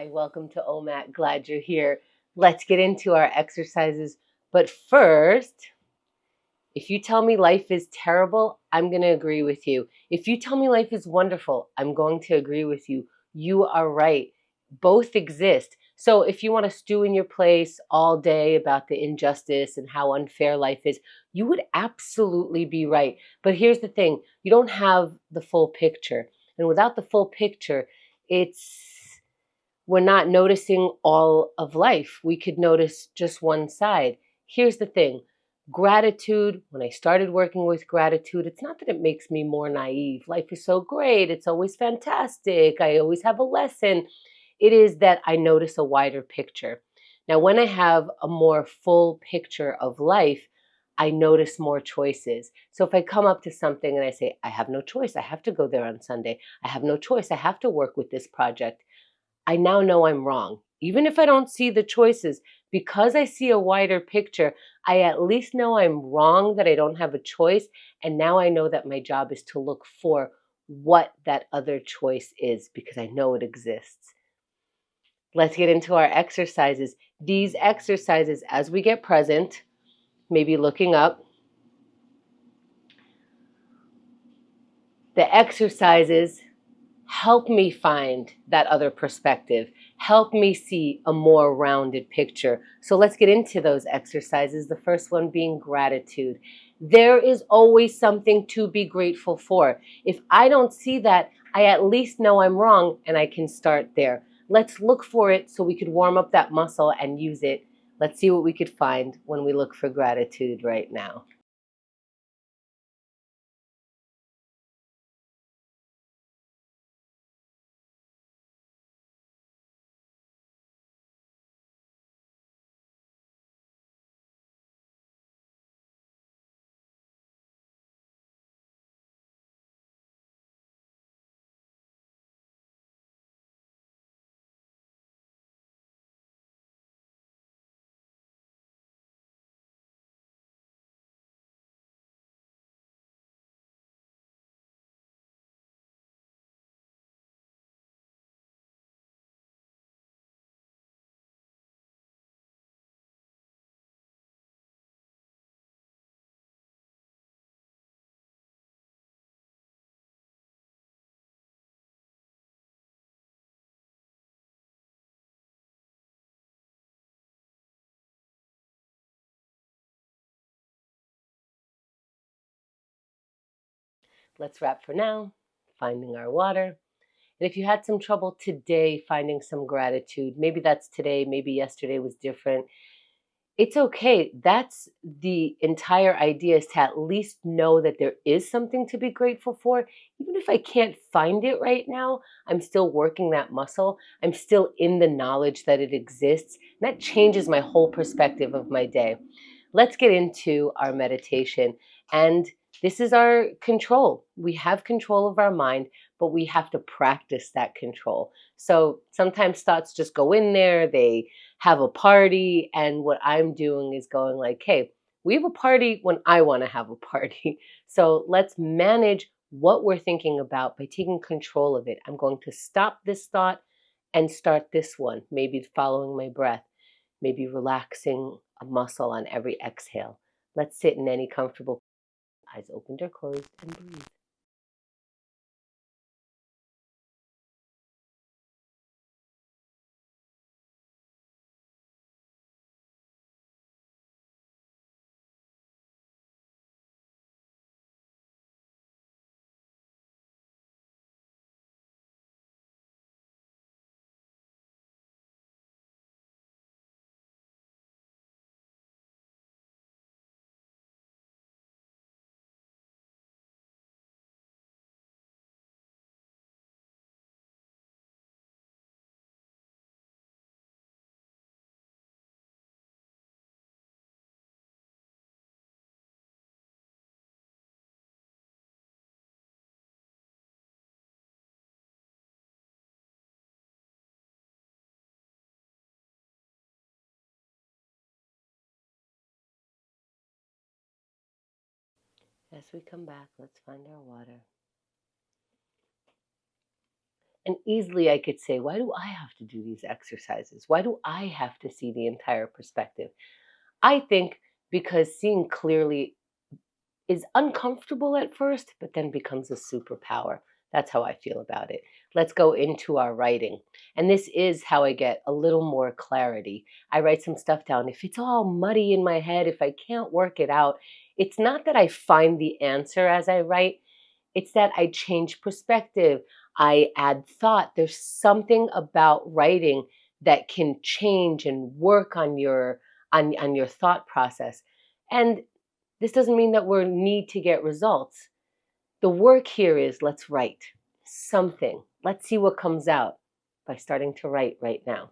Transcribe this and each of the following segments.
Hi, welcome to OMAT. Glad you're here. Let's get into our exercises. But first, if you tell me life is terrible, I'm going to agree with you. If you tell me life is wonderful, I'm going to agree with you. You are right. Both exist. So if you want to stew in your place all day about the injustice and how unfair life is, you would absolutely be right. But here's the thing, you don't have the full picture. And without the full picture, we're not noticing all of life. We could notice just one side. Here's the thing. Gratitude, when I started working with gratitude, it's not that it makes me more naive. Life is so great. It's always fantastic. I always have a lesson. It is that I notice a wider picture. Now, when I have a more full picture of life, I notice more choices. So if I come up to something and I say, I have no choice. I have to go there on Sunday. I have no choice. I have to work with this project. I now know I'm wrong. Even if I don't see the choices, because I see a wider picture, I at least know I'm wrong, that I don't have a choice. And now I know that my job is to look for what that other choice is because I know it exists. Let's get into our exercises. These exercises, as we get present, maybe looking up, the exercises help me find that other perspective. Help me see a more rounded picture. So let's get into those exercises. The first one being gratitude. There is always something to be grateful for. If I don't see that, I at least know I'm wrong and I can start there. Let's look for it so we could warm up that muscle and use it. Let's see what we could find when we look for gratitude right now. Let's wrap for now, finding our water. And if you had some trouble today finding some gratitude, maybe that's today, maybe yesterday was different. It's okay. That's the entire idea, is to at least know that there is something to be grateful for. Even if I can't find it right now, I'm still working that muscle. I'm still in the knowledge that it exists. And that changes my whole perspective of my day. Let's get into our meditation. And this is our control. We have control of our mind, but we have to practice that control. So sometimes thoughts just go in there, they have a party, and what I'm doing is going like, hey, we have a party when I want to have a party. So let's manage what we're thinking about by taking control of it. I'm going to stop this thought and start this one, maybe following my breath, maybe relaxing a muscle on every exhale. Let's sit in any comfortable, eyes opened or closed, and breathe. As we come back, let's find our water. And easily I could say, why do I have to do these exercises? Why do I have to see the entire perspective? I think because seeing clearly is uncomfortable at first, but then becomes a superpower. That's how I feel about it. Let's go into our writing. And this is how I get a little more clarity. I write some stuff down. If it's all muddy in my head, if I can't work it out, it's not that I find the answer as I write, it's that I change perspective. I add thought. There's something about writing that can change and work on your thought process. And this doesn't mean that we need to get results. The work here is let's write something. Let's see what comes out by starting to write right now.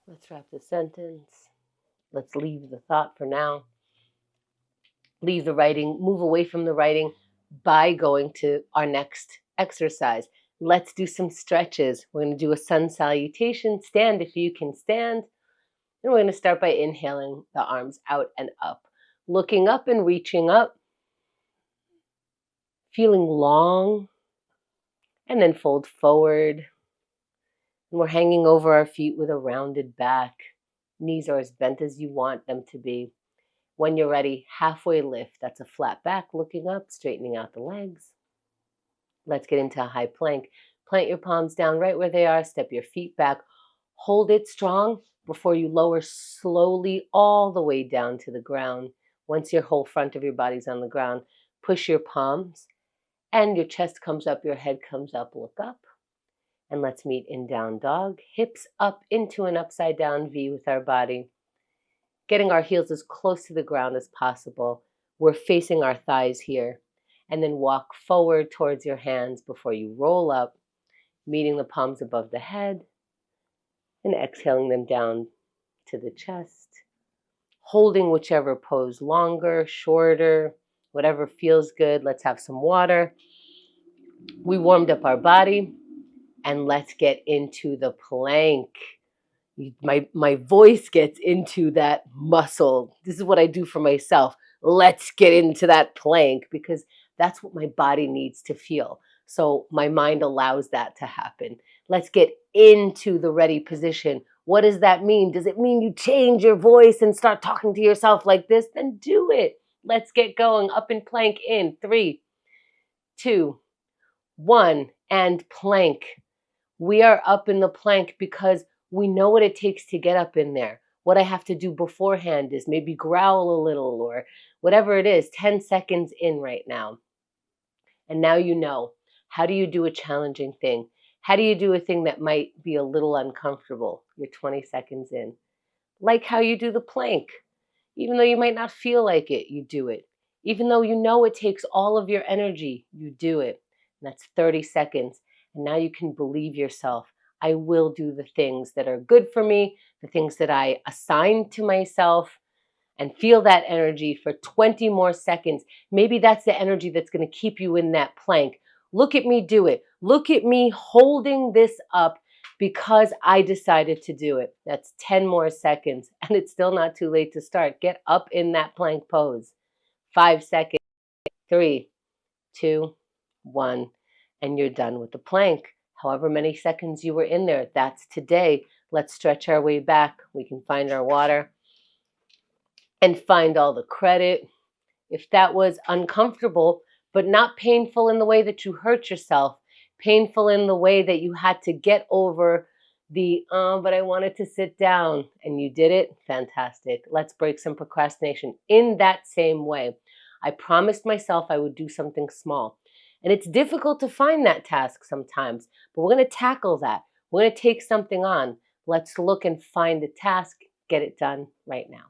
Let's wrap the sentence. Let's leave the thought for now. Leave the writing, move away from the writing by going to our next exercise. Let's do some stretches. We're going to do a sun salutation. Stand if you can stand. And we're going to start by inhaling the arms out and up. Looking up and reaching up. Feeling long. And then fold forward. And we're hanging over our feet with a rounded back. Knees are as bent as you want them to be. When you're ready, halfway lift. That's a flat back, looking up, straightening out the legs. Let's get into a high plank. Plant your palms down right where they are. Step your feet back. Hold it strong before you lower slowly all the way down to the ground. Once your whole front of your body's on the ground, push your palms and your chest comes up, your head comes up, look up. And let's meet in down dog. Hips up into an upside down V with our body. Getting our heels as close to the ground as possible. We're facing our thighs here. And then walk forward towards your hands before you roll up, meeting the palms above the head and exhaling them down to the chest. Holding whichever pose longer, shorter, whatever feels good. Let's have some water. We warmed up our body and let's get into the plank. My voice gets into that muscle. This is what I do for myself. Let's get into that plank because that's what my body needs to feel. So my mind allows that to happen. Let's get into the ready position. What does that mean? Does it mean you change your voice and start talking to yourself like this? Then do it. Let's get going. Up in plank in 3, 2, 1, and plank. We are up in the plank because we know what it takes to get up in there. What I have to do beforehand is maybe growl a little or whatever it is, 10 seconds in right now. And now you know. How do you do a challenging thing? How do you do a thing that might be a little uncomfortable? You're 20 seconds in. Like how you do the plank. Even though you might not feel like it, you do it. Even though you know it takes all of your energy, you do it. And that's 30 seconds. And now you can believe yourself. I will do the things that are good for me, the things that I assign to myself, and feel that energy for 20 more seconds. Maybe that's the energy that's going to keep you in that plank. Look at me do it. Look at me holding this up because I decided to do it. That's 10 more seconds, and it's still not too late to start. Get up in that plank pose. 5 seconds. 3, 2, 1, and you're done with the plank. However many seconds you were in there, that's today. Let's stretch our way back. We can find our water and find all the credit. If that was uncomfortable, but not painful in the way that you hurt yourself, painful in the way that you had to get over but I wanted to sit down, and you did it. Fantastic. Let's break some procrastination in that same way. I promised myself I would do something small. And it's difficult to find that task sometimes, but we're going to tackle that. We're going to take something on. Let's look and find the task, get it done right now.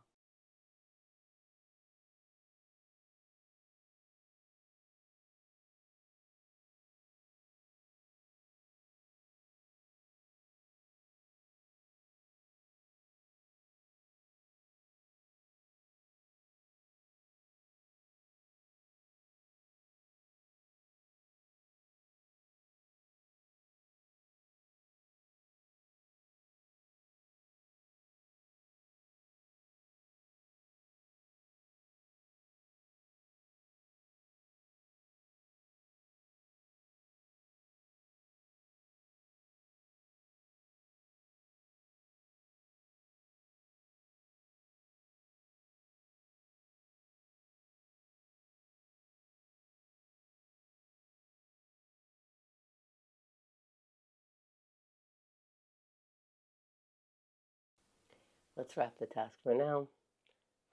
Let's wrap the task for now.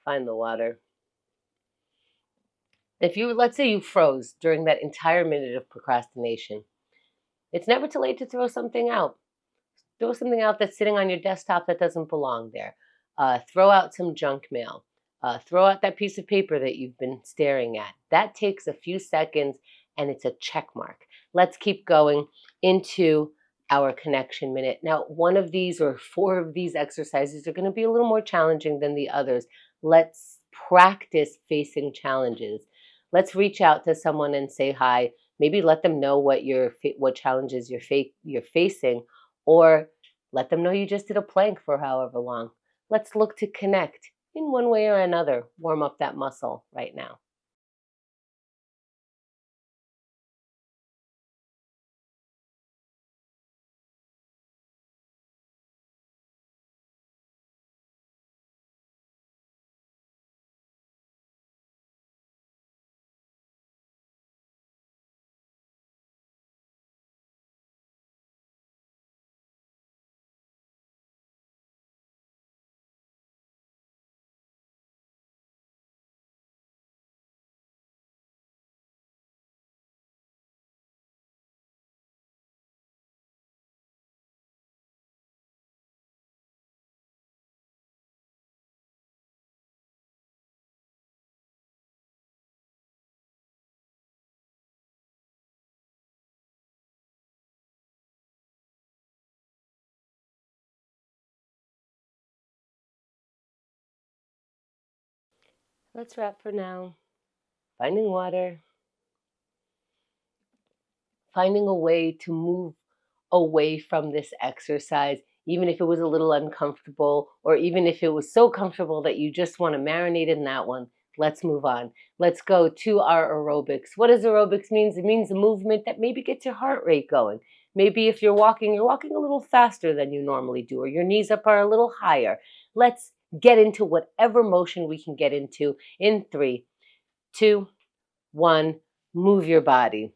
Find the water. Let's say you froze during that entire minute of procrastination, it's never too late to throw something out. Throw something out that's sitting on your desktop that doesn't belong there. Throw out some junk mail. Throw out that piece of paper that you've been staring at. That takes a few seconds and it's a check mark. Let's keep going into our connection minute. Now, one of these or 4 of these exercises are going to be a little more challenging than the others. Let's practice facing challenges. Let's reach out to someone and say hi. Maybe let them know what challenges you're facing, or let them know you just did a plank for however long. Let's look to connect in one way or another. Warm up that muscle right now. Let's wrap for now. Finding water, finding a way to move away from this exercise, even if it was a little uncomfortable, or even if it was so comfortable that you just want to marinate in that one. Let's move on. Let's go to our aerobics. What does aerobics mean? It means a movement that maybe gets your heart rate going. Maybe if you're walking a little faster than you normally do, or your knees up are a little higher. Let's get into whatever motion we can get into in 3, 2, 1. Move your body.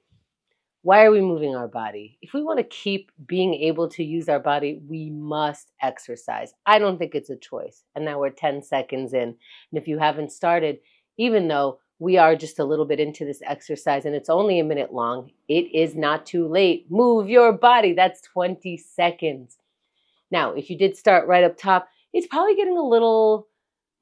Why are we moving our body? If we want to keep being able to use our body, we must exercise. I don't think it's a choice. And now we're 10 seconds in. And if you haven't started, even though we are just a little bit into this exercise and it's only a minute long, it is not too late. Move your body. That's 20 seconds. Now, if you did start right up top, it's probably getting a little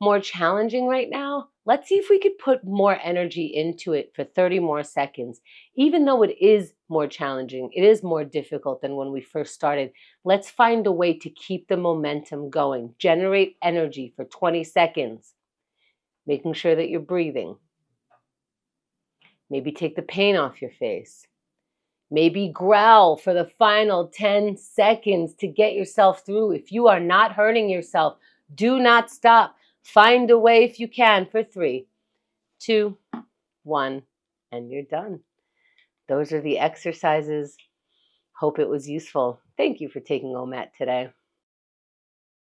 more challenging right now. Let's see if we could put more energy into it for 30 more seconds. Even though it is more challenging, it is more difficult than when we first started. Let's find a way to keep the momentum going. Generate energy for 20 seconds, making sure that you're breathing. Maybe take the pain off your face. Maybe growl for the final 10 seconds to get yourself through. If you are not hurting yourself, do not stop. Find a way if you can for 3, 2, 1, and you're done. Those are the exercises. Hope it was useful. Thank you for taking OMAT today.